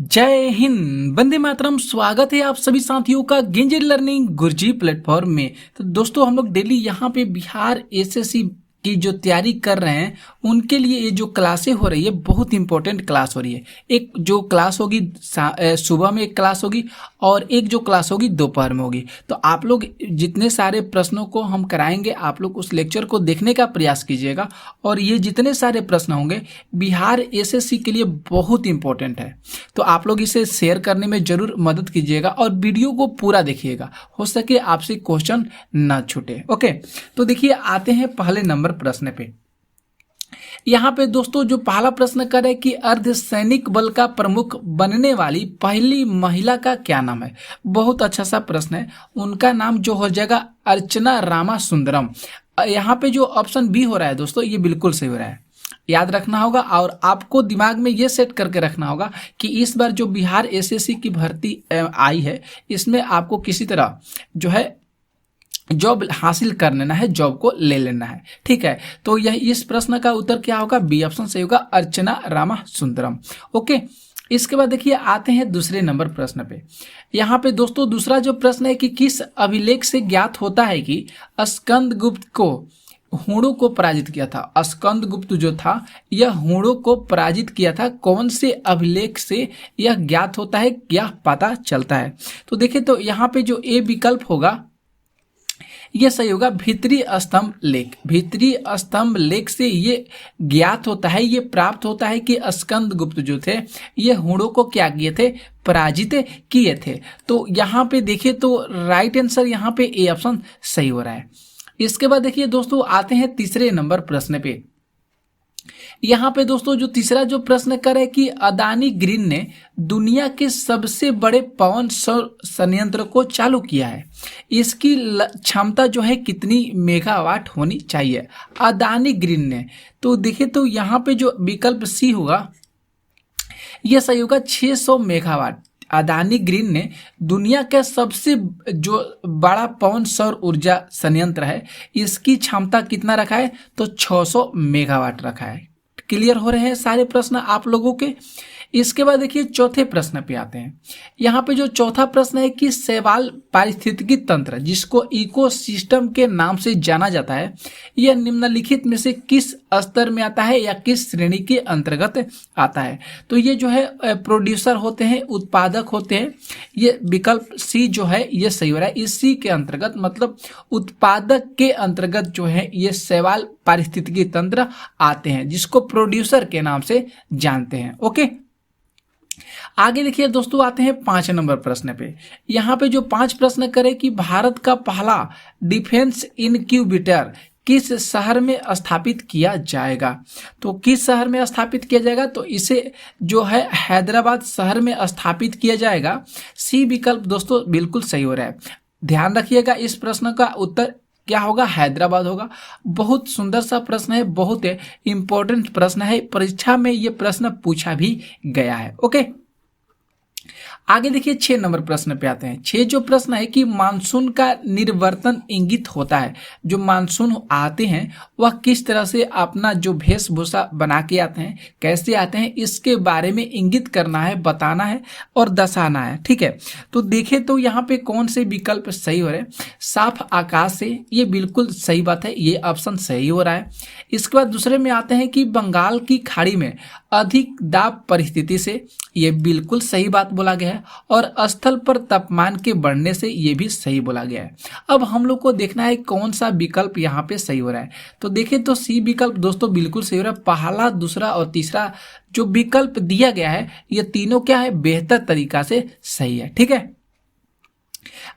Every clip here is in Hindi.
जय हिंद, वंदे मातरम। स्वागत है आप सभी साथियों का गेंजेड लर्निंग गुरुजी प्लेटफॉर्म में। तो दोस्तों, हम लोग डेली यहाँ पे बिहार एसएससी की जो तैयारी कर रहे हैं उनके लिए ये जो क्लासें हो रही है बहुत इंपॉर्टेंट क्लास हो रही है। एक जो क्लास होगी सुबह में, एक क्लास होगी और एक जो क्लास होगी दोपहर में होगी। तो आप लोग जितने सारे प्रश्नों को हम कराएंगे, आप लोग उस लेक्चर को देखने का प्रयास कीजिएगा। और ये जितने सारे प्रश्न होंगे बिहार एसएससी के लिए बहुत इंपॉर्टेंट है। तो आप लोग इसे शेयर करने में जरूर मदद कीजिएगा और वीडियो को पूरा देखिएगा, हो सके आपसे क्वेश्चन ना छूटे। ओके, तो देखिए आते हैं पहले नंबर प्रश्न पे। यहाँ पे दोस्तों जो पहला प्रश्न करे कि अर्धसैनिक बल का प्रमुख बनने वाली पहली महिला का क्या नाम है। बहुत अच्छा सा प्रश्न है। उनका नाम जो हो जाएगा अर्चना रामासुंदरम। यहाँ पे जो ऑप्शन बी हो रहा है दोस्तों, ये बिल्कुल सही हो रहा है। याद रखना होगा और आपको दिमाग में ये सेट करके रखना होगा कि इस बार जो बिहार एसएससी की भर्ती आई है, इसमें आपको किसी तरह जो है जॉब हासिल कर लेना है, जॉब को ले लेना है। ठीक है, तो यह इस प्रश्न का उत्तर क्या होगा? बी ऑप्शन सही होगा, अर्चना रामासुंदरम। ओके, इसके बाद देखिए आते हैं दूसरे नंबर प्रश्न पे। यहाँ पे दोस्तों दूसरा जो प्रश्न है कि किस अभिलेख से ज्ञात होता है कि स्कंदगुप्त को हूणों को पराजित किया था। स्कंदगुप्त जो था यह हूणों को पराजित किया था। कौन से अभिलेख से यह ज्ञात होता है, यह पता चलता है? तो देखिए, तो यहाँ पे जो ए विकल्प होगा यह सही होगा, भीतरी स्तंभ लेख। भीतरी स्तंभ लेख से ये ज्ञात होता है, ये प्राप्त होता है कि स्कंदगुप्त जो थे ये हूणों को क्या किए थे? पराजित किए थे। तो यहाँ पे देखिए तो राइट आंसर यहाँ पे ए ऑप्शन सही हो रहा है। इसके बाद देखिए दोस्तों आते हैं तीसरे नंबर प्रश्न पे। यहाँ पे दोस्तों जो तीसरा जो प्रश्न करे कि अदानी ग्रीन ने दुनिया के सबसे बड़े पवन सौर संयंत्र को चालू किया है, इसकी क्षमता जो है कितनी मेगावाट होनी चाहिए? अदानी ग्रीन ने, तो देखिए तो यहाँ पे जो विकल्प सी होगा यह सही होगा, 600 मेगावाट। अदानी ग्रीन ने दुनिया का सबसे जो बड़ा पवन सौर ऊर्जा संयंत्र है, इसकी क्षमता कितना रखा है? तो 600 मेगावाट रखा है। क्लियर हो रहे हैं सारे प्रश्न आप लोगों के? इसके बाद देखिए चौथे प्रश्न पे आते हैं। यहाँ पे जो चौथा प्रश्न है कि शैवाल पारिस्थितिकी तंत्र, जिसको इकोसिस्टम के नाम से जाना जाता है, यह निम्नलिखित में से किस स्तर में आता है या किस श्रेणी के अंतर्गत आता है? तो ये जो है प्रोड्यूसर होते हैं, उत्पादक होते हैं। ये विकल्प सी जो है ये सही हो रहा है। इसी के अंतर्गत मतलब उत्पादक के अंतर्गत जो है ये शैवाल पारिस्थितिकी तंत्र आते हैं, जिसको प्रोड्यूसर के नाम से जानते हैं। ओके, आगे देखिए दोस्तों आते हैं 5 नंबर प्रश्न पे। यहाँ पे जो 5 प्रश्न करे कि भारत का पहला डिफेंस इनक्यूबेटर किस शहर में स्थापित किया जाएगा? तो किस शहर में स्थापित किया जाएगा? तो इसे जो है हैदराबाद शहर में स्थापित किया जाएगा। सी विकल्प दोस्तों बिल्कुल सही हो रहा है। ध्यान रखिएगा, इस प्रश्न का उत्तर क्या होगा? हैदराबाद होगा। बहुत सुंदर सा प्रश्न है, बहुत इंपॉर्टेंट प्रश्न है, परीक्षा में ये प्रश्न पूछा भी गया है। ओके, आगे देखिए 6 नंबर प्रश्न पे आते हैं। 6 जो प्रश्न है कि मानसून का निर्वर्तन इंगित होता है। जो मानसून आते हैं वह किस तरह से अपना जो वेशभूषा बना के आते हैं, कैसे आते हैं, इसके बारे में इंगित करना है, बताना है और दर्शाना है। ठीक है, तो देखें तो यहाँ पे कौन से विकल्प सही हो रहे हैं? साफ आकाश से, ये बिल्कुल सही बात है, ये ऑप्शन सही हो रहा है। इसके बाद दूसरे में आते हैं कि बंगाल की खाड़ी में अधिक दाब परिस्थिति से, ये बिल्कुल सही बात बोला गया है। और स्थल पर तापमान के बढ़ने से, ये भी सही बोला गया है। अब हम लोग को देखना है कौन सा विकल्प यहाँ पे सही हो रहा है। तो देखें तो सी विकल्प दोस्तों बिल्कुल सही हो रहा है। पहला, दूसरा और तीसरा जो विकल्प दिया गया है ये तीनों क्या है? बेहतर तरीका से सही है। ठीक है,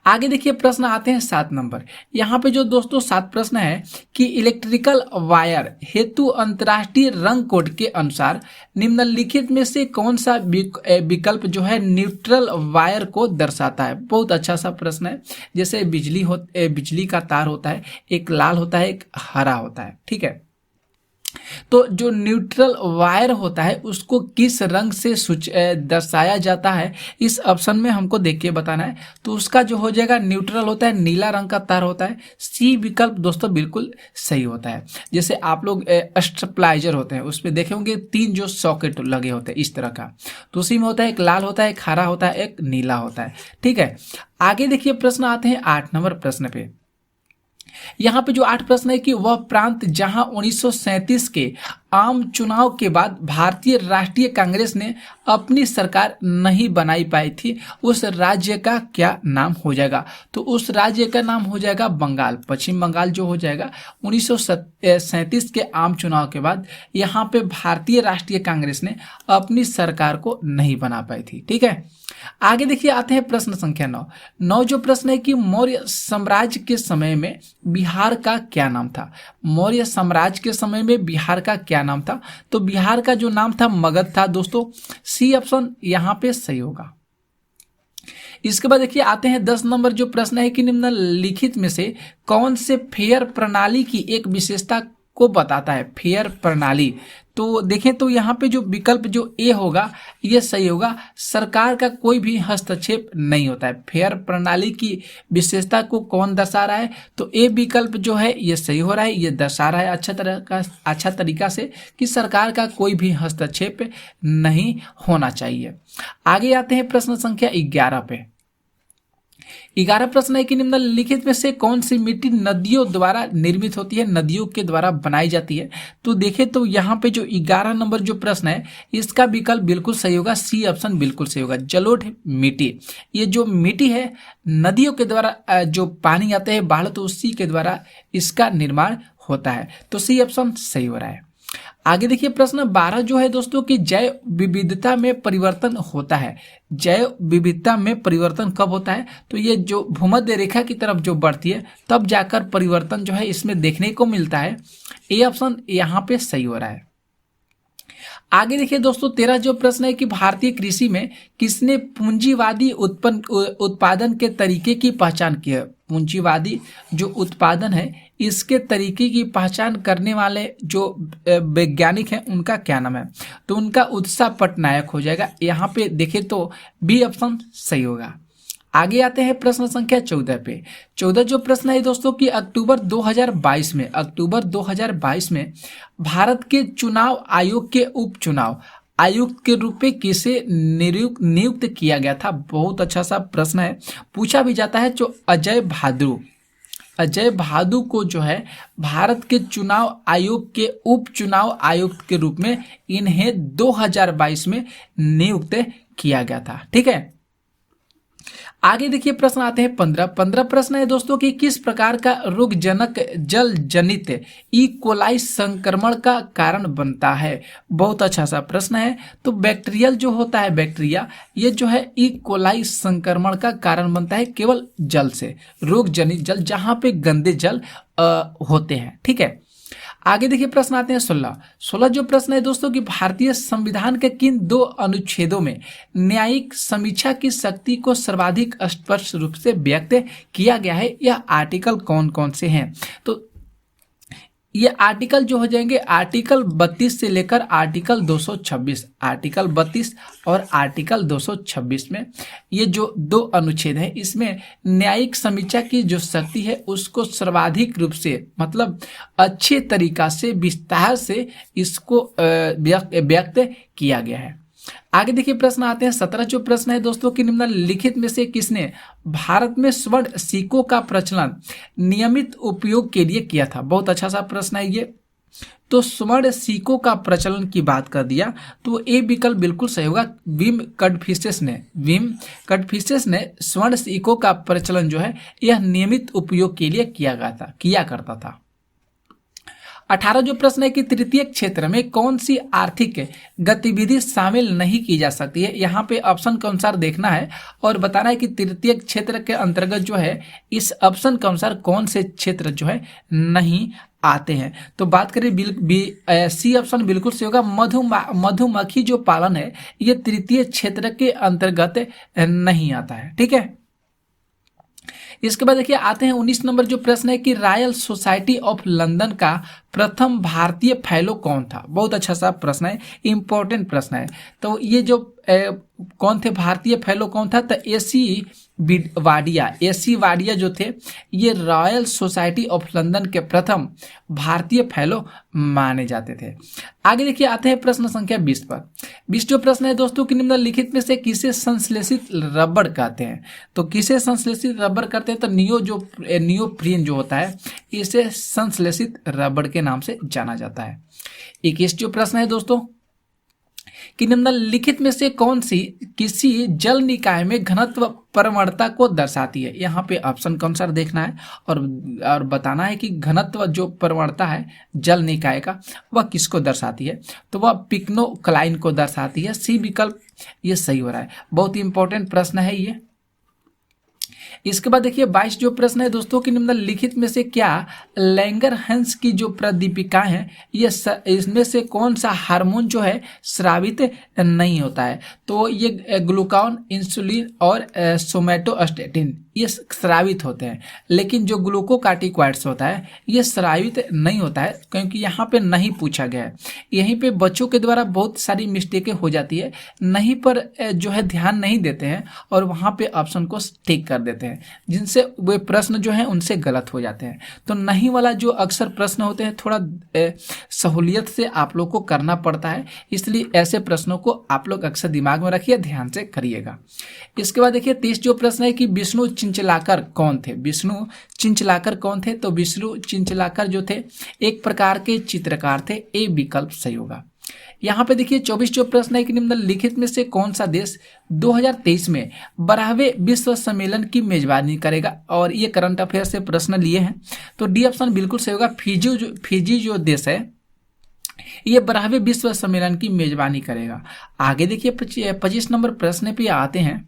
आगे देखिए प्रश्न आते हैं 7 नंबर। यहाँ पे जो दोस्तों 7 प्रश्न है कि इलेक्ट्रिकल वायर हेतु अंतर्राष्ट्रीय रंग कोड के अनुसार निम्नलिखित में से कौन सा विकल्प जो है न्यूट्रल वायर को दर्शाता है? बहुत अच्छा सा प्रश्न है। जैसे बिजली का तार होता है, एक लाल होता है, एक हरा होता है। ठीक है, तो जो न्यूट्रल वायर होता है उसको किस रंग से दर्शाया जाता है, इस ऑप्शन में हमको देख के बताना है। तो उसका जो हो जाएगा न्यूट्रल होता है, नीला रंग का तार होता है। सी विकल्प दोस्तों बिल्कुल सही होता है। जैसे आप लोग स्टेबलाइजर होते हैं उसमें देखे होंगे 3 जो सॉकेट लगे होते हैं इस तरह का, तो उसी में होता है एक लाल होता है, एक हरा होता है, एक नीला होता है। ठीक है, आगे देखिए प्रश्न आते हैं 8 नंबर प्रश्न पे। यहाँ पे जो 8 प्रश्न है कि वह प्रांत जहां 1937 के आम चुनाव के बाद भारतीय राष्ट्रीय कांग्रेस ने अपनी सरकार नहीं बनाई पाई थी, उस राज्य का क्या नाम हो जाएगा। तो उस राज्य का नाम हो जाएगा बंगाल, पश्चिम बंगाल जो हो जाएगा। 1937 के आम चुनाव के बाद यहाँ पे भारतीय राष्ट्रीय कांग्रेस ने अपनी सरकार को नहीं बना पाई थी। ठीक है, आगे देखिए आते हैं प्रश्न संख्या 9 जो प्रश्न है कि मौर्य साम्राज्य के समय में बिहार का क्या नाम था। मौर्य साम्राज्य के समय में बिहार का क्या नाम था। तो बिहार का जो नाम था मगध था दोस्तों। सी ऑप्शन यहाँ पे सही होगा। इसके बाद देखिए आते हैं 10 नंबर जो प्रश्न है कि निम्नलिखित में से कौन से फेयर प्रणाली की एक विशेषता को बताता है। फेयर प्रणाली, तो देखें तो यहाँ पे जो विकल्प जो ए होगा ये सही होगा। सरकार का कोई भी हस्तक्षेप नहीं होता है। फेयर प्रणाली की विशेषता को कौन दर्शा रहा है, तो ए विकल्प जो है ये सही हो रहा है। ये दर्शा रहा है अच्छा तरीका से कि सरकार का कोई भी हस्तक्षेप नहीं होना चाहिए। आगे आते हैं प्रश्न संख्या 11 पे। 11 प्रश्न है कि निम्नलिखित में से कौन सी मिट्टी नदियों द्वारा निर्मित होती है, नदियों के द्वारा बनाई जाती है। तो देखें तो यहाँ पे जो 11 नंबर जो प्रश्न है इसका विकल्प बिल्कुल सही होगा। सी ऑप्शन बिल्कुल सही होगा। जलोढ़ मिट्टी, ये जो मिट्टी है नदियों के द्वारा जो पानी आते हैं बाढ़, तो उसी के द्वारा इसका निर्माण होता है। तो सी ऑप्शन सही हो रहा है। आगे देखिए प्रश्न 12 जो है दोस्तों कि जैव विविधता में परिवर्तन होता है। जैव विविधता में परिवर्तन कब होता है, तो ये जो भूमध्य रेखा की तरफ जो बढ़ती है तब जाकर परिवर्तन जो है इसमें देखने को मिलता है। ए ऑप्शन यहाँ पे सही हो रहा है। आगे देखिए दोस्तों 13 जो प्रश्न है कि भारतीय कृषि में किसने पूंजीवादी उत्पादन के तरीके की पहचान की है। पूंजीवादी जो उत्पादन है इसके तरीके की पहचान करने वाले जो वैज्ञानिक हैं उनका क्या नाम है। तो उनका उत्साह पटनायक हो जाएगा। यहाँ पे देखें तो बी ऑप्शन सही होगा। आगे आते हैं प्रश्न संख्या 14 पे। 14 जो प्रश्न है दोस्तों कि अक्टूबर 2022 में भारत के चुनाव आयोग के उपचुनाव आयुक्त के रूप में किसे नियुक्त किया गया था। बहुत अच्छा सा प्रश्न है, पूछा भी जाता है। जो अजय भादु को जो है भारत के चुनाव आयोग के उपचुनाव आयुक्त के रूप में इन्हें 2022 में नियुक्त किया गया था। ठीक है, आगे देखिए प्रश्न आते हैं 15 प्रश्न है दोस्तों कि किस प्रकार का रोगजनक जल जनित ई कोलाई संक्रमण का कारण बनता है। बहुत अच्छा सा प्रश्न है। तो बैक्टीरियल जो होता है बैक्टीरिया, ये जो है ई कोलाई संक्रमण का कारण बनता है केवल जल से, रोग जनित जल, जहां पे गंदे जल होते हैं। ठीक है, आगे देखिए प्रश्न आते हैं 16 जो प्रश्न है दोस्तों कि भारतीय संविधान के किन 2 अनुच्छेदों में न्यायिक समीक्षा की शक्ति को सर्वाधिक स्पष्ट रूप से व्यक्त किया गया है। यह आर्टिकल कौन कौन से हैं। तो ये आर्टिकल जो हो जाएंगे आर्टिकल 32 से लेकर आर्टिकल 226, आर्टिकल 32 और आर्टिकल 226 में ये जो 2 अनुच्छेद हैं इसमें न्यायिक समीक्षा की जो शक्ति है उसको सर्वाधिक रूप से मतलब अच्छे तरीका से विस्तार से इसको व्यक्त किया गया है। आगे देखिए प्रश्न आते हैं 17 जो प्रश्न है दोस्तों कि निम्नलिखित में से किसने भारत में स्वर्ण सिक्कों का प्रचलन नियमित उपयोग के लिए किया था। बहुत अच्छा सा प्रश्न है ये। तो स्वर्ण सिक्कों का प्रचलन की बात कर दिया तो ए विकल्प बिल्कुल सही होगा। विम कडफिसेस ने स्वर्ण सिक्कों का प्रचलन जो है यह नियमित उपयोग के लिए किया करता था। 18 जो प्रश्न है कि तृतीय क्षेत्र में कौन सी आर्थिक गतिविधि शामिल नहीं की जा सकती है। यहाँ पे ऑप्शन के अनुसार देखना है और बताना है कि तृतीय क्षेत्र के अंतर्गत जो है इस ऑप्शन के अनुसार कौन से क्षेत्र जो है नहीं आते हैं। तो बात करें सी ऑप्शन बिल्कुल सही होगा। मधुमक्खी जो पालन है ये तृतीय क्षेत्र के अंतर्गत नहीं आता है। ठीक है, इसके बाद देखिए आते हैं 19 नंबर जो प्रश्न है कि रॉयल सोसाइटी ऑफ लंदन का प्रथम भारतीय फेलो कौन था। बहुत अच्छा सा प्रश्न है, इंपॉर्टेंट प्रश्न है। तो ये जो कौन थे भारतीय फेलो कौन था, तो एसी वाडिया जो थे ये रॉयल सोसाइटी ऑफ लंदन के प्रथम भारतीय फेलो माने जाते थे। आगे देखिए आते हैं प्रश्न संख्या 20 पर। 20 जो प्रश्न है दोस्तों कि निम्नलिखित में से किसे संश्लेषित रबड़ कहते हैं। तो किसे संश्लेषित रबड़ कहते हैं, तो नियोप्रीन जो होता है इसे संश्लेषित रबड़ के नाम से जाना जाता है। 21 जो प्रश्न है दोस्तों कि निम्नलिखित में से कौन सी किसी जल निकाय में घनत्व परमणता को दर्शाती है। यहाँ पे ऑप्शन के अनुसार देखना है और बताना है कि घनत्व जो परमणता है जल निकाय का वह किसको दर्शाती है, तो वह पिक्नोक्लाइन को दर्शाती है। सी विकल्प ये सही हो रहा है। बहुत ही इंपॉर्टेंट प्रश्न है ये। इसके बाद देखिए 22 जो प्रश्न है दोस्तों कि निम्नलिखित में से क्या लैंगरहैंस की जो प्रदीपिकाएं हैं ये इसमें से कौन सा हार्मोन जो है स्रावित नहीं होता है। तो ये ग्लूकान, इंसुलिन और सोमेटोस्टेटिन ये स्रावित होते हैं, लेकिन जो ग्लूकोकार्टिकॉइड्स होता है ये स्रावित नहीं होता है, क्योंकि यहाँ पे नहीं पूछा गया है। यहीं पे बच्चों के द्वारा बहुत सारी मिस्टेकें हो जाती है, नहीं पर जो है ध्यान नहीं देते हैं और वहाँ पे ऑप्शन को टिक कर देते हैं, जिनसे वे प्रश्न जो हैं उनसे गलत हो जाते हैं। तो नहीं वाला जो अक्सर प्रश्न होते हैं थोड़ा सहूलियत से आप लोग को करना पड़ता है, इसलिए ऐसे प्रश्नों को आप लोग अक्सर दिमाग में रखिए, ध्यान से करिएगा। इसके बाद देखिए 30 जो प्रश्न है कि विष्णु चिंचलाकर कौन थे। विष्णु चिंचलाकर कौन थे, तो विष्णु चिंचलाकर जो थे एक प्रकार के चित्रकार थे। ए विकल्प सही होगा। यहाँ पे देखिए 24 जो प्रश्न है कि निम्नलिखित में से कौन सा देश 2023 में 12वें विश्व सम्मेलन की मेजबानी करेगा। और ये करंट अफेयर से प्रश्न लिए हैं, तो डी ऑप्शन बिल्कुल सही होगा। फिजी जो देश है ये 12वें विश्व सम्मेलन की मेजबानी करेगा। आगे देखिए 25 नंबर प्रश्न पे आते हैं।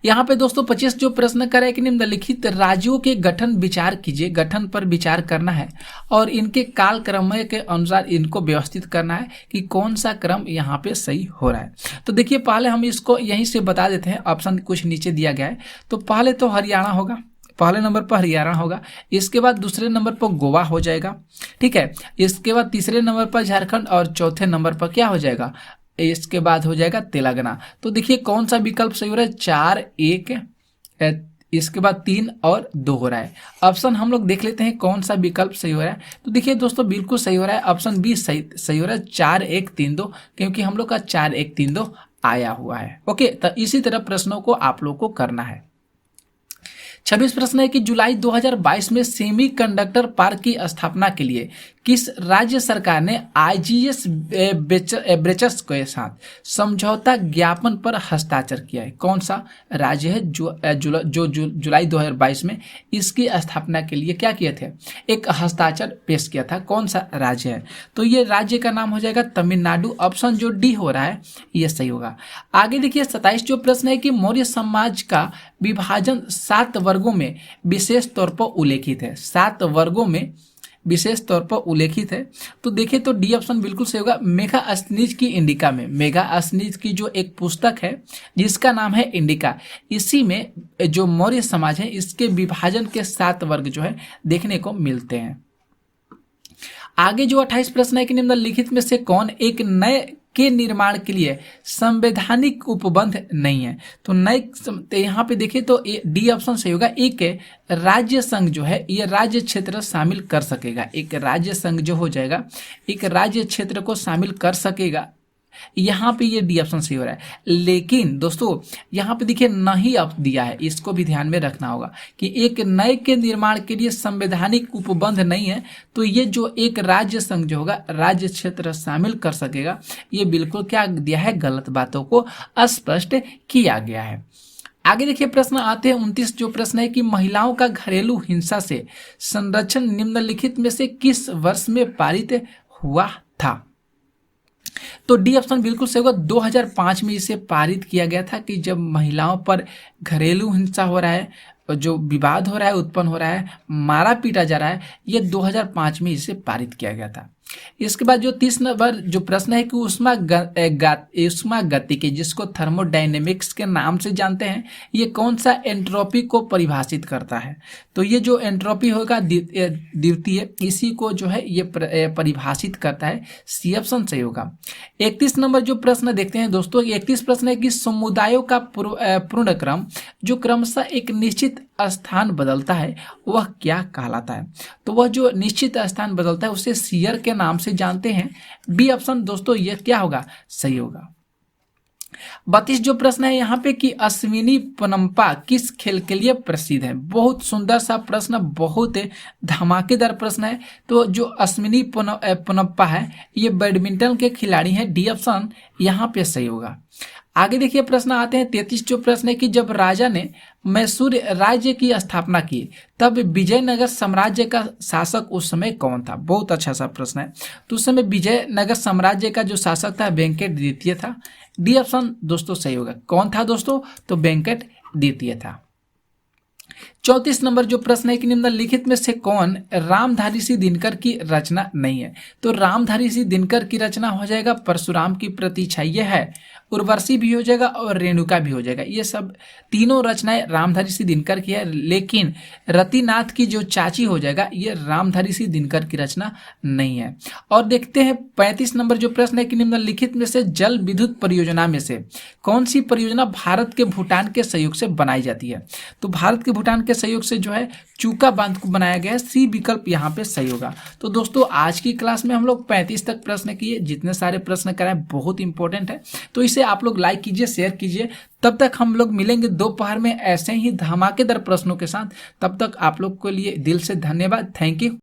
यहाँ पे दोस्तों 25 जो प्रश्न करे कि निम्नलिखित राज्यों के गठन विचार कीजिए। गठन पर विचार करना है और इनके काल क्रम के अनुसार इनको व्यवस्थित करना है कि कौन सा क्रम यहाँ पे सही हो रहा है। तो देखिए पहले हम इसको यहीं से बता देते हैं, ऑप्शन कुछ नीचे दिया गया है। तो पहले तो हरियाणा होगा, पहले नंबर पर हरियाणा होगा। इसके बाद दूसरे नंबर पर गोवा हो जाएगा, ठीक है। इसके बाद तीसरे नंबर पर झारखंड और चौथे नंबर पर क्या हो जाएगा, इसके बाद हो जाएगा तेलंगाना। तो देखिए कौन सा विकल्प सही हो रहा है, 4, 1, इसके बाद 3 और 2 हो रहा है। ऑप्शन हम लोग देख लेते हैं कौन सा विकल्प सही हो रहा है। तो देखिए दोस्तों बिल्कुल सही हो रहा है, ऑप्शन बी सही हो रहा है, 4, 1, 3, 2, क्योंकि हम लोग का 4, 1, 3, 2 आया हुआ है। ओके, तो इसी तरह प्रश्नों को आप लोग को करना है। 26 प्रश्न है कि जुलाई 2022 में सेमीकंडक्टर पार्क की स्थापना के लिए किस राज्य सरकार ने आईजीएस ब्रेचर्स के साथ समझौता ज्ञापन पर हस्ताक्षर किया है। कौन सा राज्य है जो जुलाई 2022 में इसकी स्थापना के लिए क्या किए थे, एक हस्ताक्षर पेश किया था। कौन सा राज्य है, तो ये राज्य का नाम हो जाएगा तमिलनाडु। ऑप्शन जो डी हो रहा है ये सही होगा। आगे देखिए 27 जो प्रश्न है कि मौर्य समाज का विभाजन 7 वर्गों में विशेष तौर पर उल्लेखित है। 7 वर्गों में विशेष तौर पर उल्लेखित है। तो देखिए तो डी ऑप्शन बिल्कुल सही होगा। मेगास्थनीज की इंडिका में, मेगास्थनीज की जो एक पुस्तक है जिसका नाम है इंडिका, इसी में जो मौर्य समाज है इसके विभाजन के 7 वर्ग जो है देखने को मिलते हैं। आगे जो 28 प्रश्न है कि निम्नलिखित में से कौन एक नए के निर्माण के लिए संवैधानिक उपबंध नहीं है। तो नए यहाँ पे देखिए तो डी ऑप्शन सही होगा। एक राज्य संघ जो है ये राज्य क्षेत्र शामिल कर सकेगा, एक राज्य संघ जो हो जाएगा एक राज्य क्षेत्र को शामिल कर सकेगा, यहाँ पे ये डी ऑप्शन सही हो रहा है। लेकिन दोस्तों यहाँ पे देखिए नहीं अब दिया है, इसको भी ध्यान में रखना होगा कि एक नए के निर्माण के लिए संवैधानिक उपबंध नहीं है। तो ये जो एक राज्य संघ जो होगा राज्य क्षेत्र शामिल कर सकेगा, ये बिल्कुल क्या दिया है, गलत बातों को स्पष्ट किया गया है। आगे देखिए प्रश्न आते हैं 29 जो प्रश्न है कि महिलाओं का घरेलू हिंसा से संरक्षण निम्नलिखित में से किस वर्ष में पारित हुआ था। तो डी ऑप्शन बिल्कुल सही होगा। 2005 में इसे पारित किया गया था कि जब महिलाओं पर घरेलू हिंसा हो रहा है, जो विवाद हो रहा है, उत्पन्न हो रहा है, मारा पीटा जा रहा है, ये 2005 में इसे पारित किया गया था। इसके बाद जो 30 नंबर जो प्रश्न है कि ऊष्मा गतिकी, जिसको थर्मोडायनेमिक्स के नाम से जानते हैं, ये कौन सा एंट्रोपी को परिभाषित करता है? तो ये जो एंट्रोपी होगा द्वितीय, इसी को जो है ये परिभाषित करता है। सी ऑप्शन सही होगा। 31 नंबर जो प्रश्न देखते हैं दोस्तों, 31 प्रश्न है कि समुदायों का पूर्ण क्रम जो क्रमशः एक निश्चित स्थान बदलता है वह क्या कहलाता है? तो वह जो निश्चित स्थान बदलता है उसे शियर के नाम से जानते हैं। बी ऑप्शन दोस्तों ये क्या होगा? सही होगा। 32 जो प्रश्न है यहाँ पे कि अश्विनी पोनप्पा किस खेल के लिए प्रसिद्ध है? बहुत सुंदर सा प्रश्न, बहुत धमाकेदार प्रश्न है। तो जो अश्विनी पोनप्पा है ये बैडमिंटन के खिलाड़ी हैं। डी ऑप्शन यहाँ पे सही होगा। आगे देखिए प्रश्न आते हैं 33 जो प्रश्न है कि जब राजा ने मैसूर राज्य की स्थापना की तब विजयनगर साम्राज्य का शासक उस समय कौन था? बहुत अच्छा सा प्रश्न है। तो उस समय विजयनगर साम्राज्य का जो शासक था वेंकट द्वितीय था। डी ऑप्शन दोस्तों सही होगा। कौन था दोस्तों? तो वेंकट द्वितीय था। 34 नंबर जो प्रश्न है कि निम्नलिखित में से कौन रामधारी सिंह दिनकर की रचना नहीं है? तो रामधारी सिंह दिनकर की रचना हो जाएगा परशुराम की प्रतीक्षा, यह है। उर्वशी भी हो जाएगा और रेणुका भी हो जाएगा। ये सब तीनों रचनाएं रामधारी सिंह दिनकर की है, लेकिन रतिनाथ की जो चाची हो जाएगा ये रामधारी सिंह दिनकर की रचना नहीं है। और देखते हैं 35 नंबर जो प्रश्न है कि निम्नलिखित में से जल विद्युत परियोजना में से कौन सी परियोजना भारत के भूटान के सहयोग से बनाई जाती है? तो भारत के भूटान के सहयोग से जो है चूका बांध को बनाया गया है। सी विकल्प यहाँ पे सही होगा। तो दोस्तों आज की क्लास में हम लोग 35 तक प्रश्न किए। जितने सारे प्रश्न कराए बहुत इंपॉर्टेंट है, तो इसे आप लोग लाइक कीजिए, शेयर कीजिए। तब तक हम लोग मिलेंगे दोपहर में ऐसे ही धमाकेदार प्रश्नों के साथ। तब तक आप लोग के लिए दिल से धन्यवाद। Thank you.